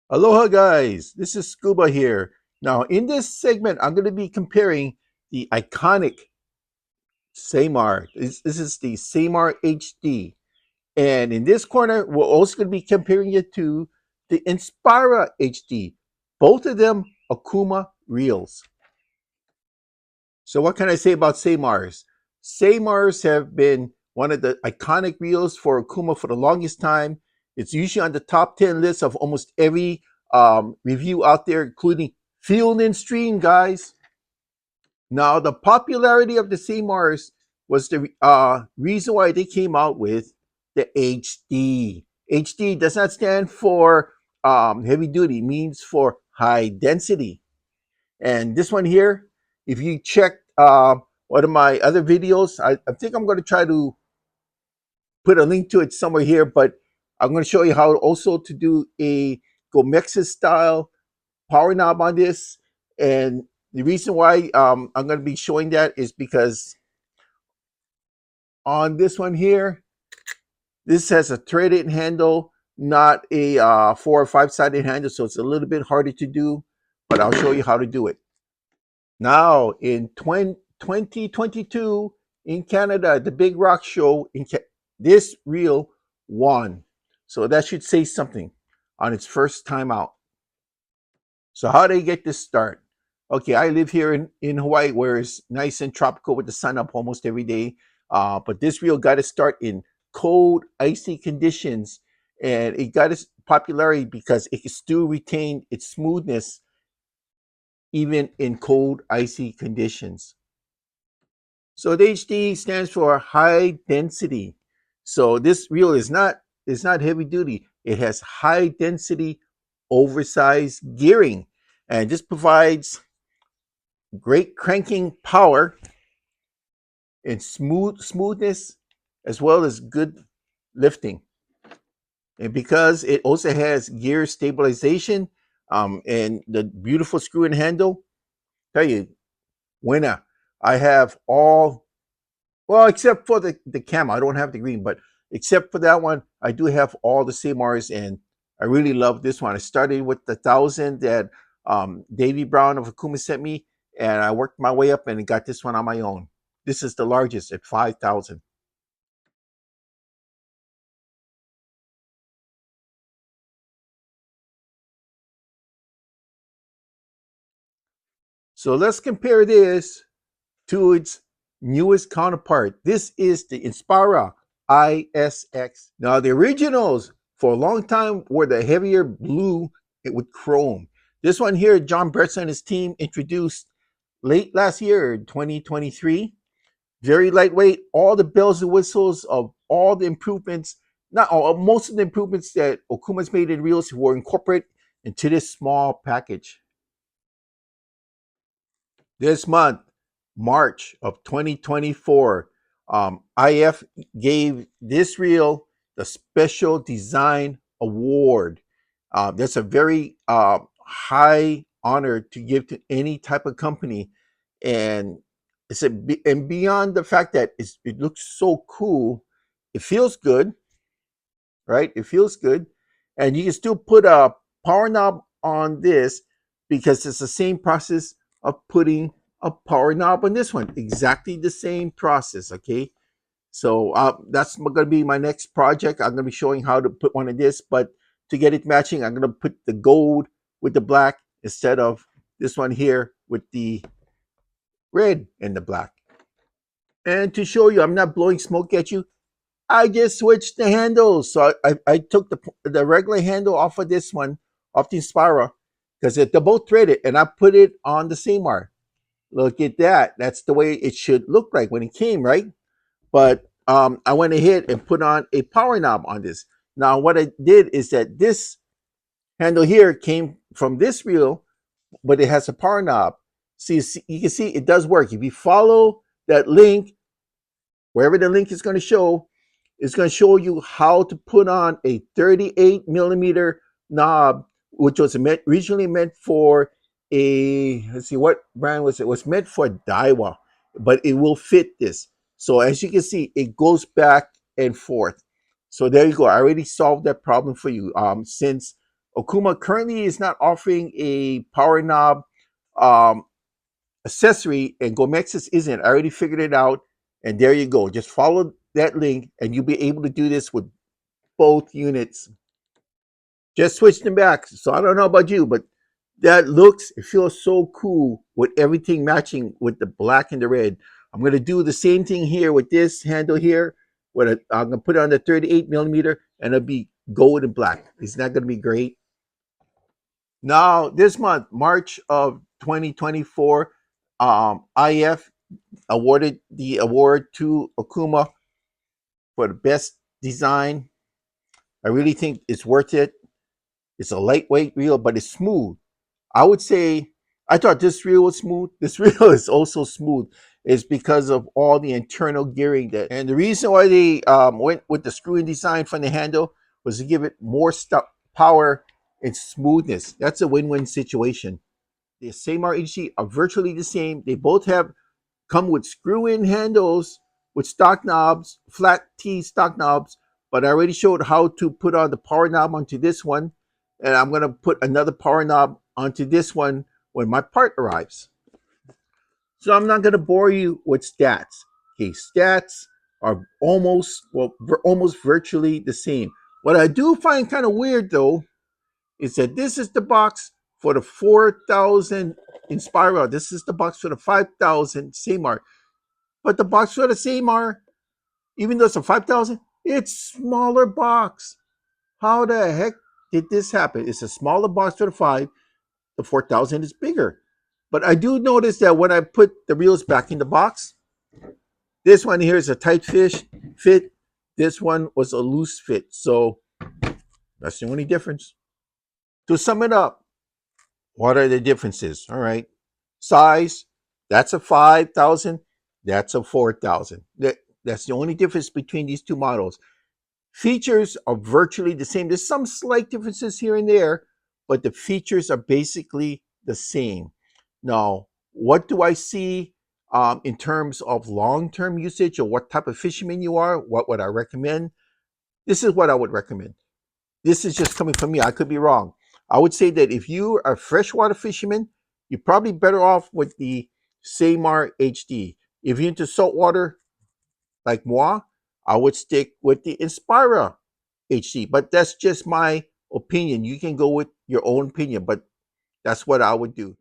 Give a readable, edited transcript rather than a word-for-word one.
Aloha guys, this is Scuba here. Now in this segment, I'm going to be comparing the iconic Ceymar. This is the Ceymar HD. And in this corner, we're also going to be comparing it to the Inspira HD. Both of them Okuma reels. So what can I say about Ceymars? Ceymars have been one of the iconic reels for Okuma for the longest time. It's usually on the top 10 list of almost every review out there, including Field and Stream, guys. Now, the popularity of the Ceymars was the reason why they came out with the HD. HD does not stand for heavy duty, it means for high density. And this one here, if you check one of my other videos, I think I'm going to try to put a link to it somewhere here, but I'm going to show you how also to do a Gomexus style power knob on this. And the reason why I'm going to be showing that is because on this one here, this has a threaded handle, not a 4 or 5 sided handle, so it's a little bit harder to do, but I'll show you how to do it. Now, in 2022 in Canada, the Big Rock Show, this reel won. So that should say something on its first time out. So how did I get this start? Okay, I live here in Hawaii where it's nice and tropical with the sun up almost every day. But this reel got its start in cold, icy conditions. And it got its popularity because it can still retain its smoothness even in cold, icy conditions. So the HD stands for high density. So this reel is not heavy duty. It has high density oversized gearing, and this provides great cranking power and smoothness as well as good lifting. And because it also has gear stabilization and the beautiful screw and handle, tell you, winner. I have all, well, except for the camo. I don't have the green, but except for that one, I do have all the Ceymars, and I really love this one. I started with the 1,000 that Davey Brown of Okuma sent me, and I worked my way up and got this one on my own. This is the largest at 5,000. So let's compare this to its newest counterpart. This is the Inspira ISX. Now, the originals for a long time were the heavier blue with chrome. This one here, John Bretson and his team introduced late last year, 2023. Very lightweight, all the bells and whistles of all the improvements, not all, most of the improvements that Okuma's made in reels were incorporated into this small package. This month, March of 2024, IF gave this reel the Special Design Award. That's a very high honor to give to any type of company, and and beyond the fact that it looks so cool, it feels good, right? It feels good, and you can still put a power knob on this because it's the same process of putting a power knob on this one. Exactly the same process. Okay, so that's going to be my next project. I'm going to be showing how to put one of this, but to get it matching, I'm going to put the gold with the black instead of this one here with the red and the black. And to show you, I'm not blowing smoke at you. I just switched the handles. So I took the regular handle off of this one, off the Inspira, because they're both threaded, and I put it on the Ceymar. Look at that. That's the way it should look like when it came, right? But I went ahead and put on a power knob on this. Now, what I did is that this handle here came from this reel, but it has a power knob. See, you can see it does work. If you follow that link, wherever the link is going to show, it's going to show you how to put on a 38 millimeter knob, which was originally meant for let's see, what brand was it? It was meant for Daiwa, but it will fit this. So as you can see, it goes back and forth. So there you go. I already solved that problem for you. Since Okuma currently is not offering a power knob um, accessory, and Gomexus isn't. I already figured it out, and there you go. Just follow that link, and you'll be able to do this with both units. Just switch them back. So I don't know about you, but that looks, it feels so cool with everything matching with the black and the red. I'm going to do the same thing here with this handle here. I'm going to put it on the 38 millimeter, and it'll be gold and black. Isn't that going to be great? Now, this month, March of 2024, IF awarded the award to Okuma for the best design. I really think it's worth it. It's a lightweight reel, but it's smooth. I would say I thought this reel was smooth. This reel is also smooth. It's because of all the internal gearing that, and the reason why they went with the screw-in design from the handle was to give it more power and smoothness. That's a win-win situation. The Ceymar HC are virtually the same. They both have come with screw-in handles with stock knobs, flat T stock knobs, but I already showed how to put on the power knob onto this one, and I'm going to put another power knob onto this one when my part arrives. So I'm not going to bore you with stats. Okay, stats are almost virtually the same. What I do find kind of weird though is that this is the box for the 4,000 Inspira. This is the box for the 5,000 Ceymar. But the box for the Ceymar, even though it's a 5,000, it's smaller box. How the heck did this happen? It's a smaller box for the 5. The 4,000 is bigger. But I do notice that when I put the reels back in the box, this one here is a tight fit. This one was a loose fit. So that's the only difference. To sum it up, what are the differences? All right. Size, that's a 5,000. That's a 4,000. That's the only difference between these two models. Features are virtually the same. There's some slight differences here and there, but the features are basically the same. Now, what do I see in terms of long-term usage, or what type of fisherman you are? What would I recommend? This is what I would recommend. This is just coming from me. I could be wrong. I would say that if you are a freshwater fisherman, you're probably better off with the Ceymar HD. If you're into saltwater, like moi, I would stick with the Inspira HD. But that's just my opinion. You can go with your own opinion, but that's what I would do.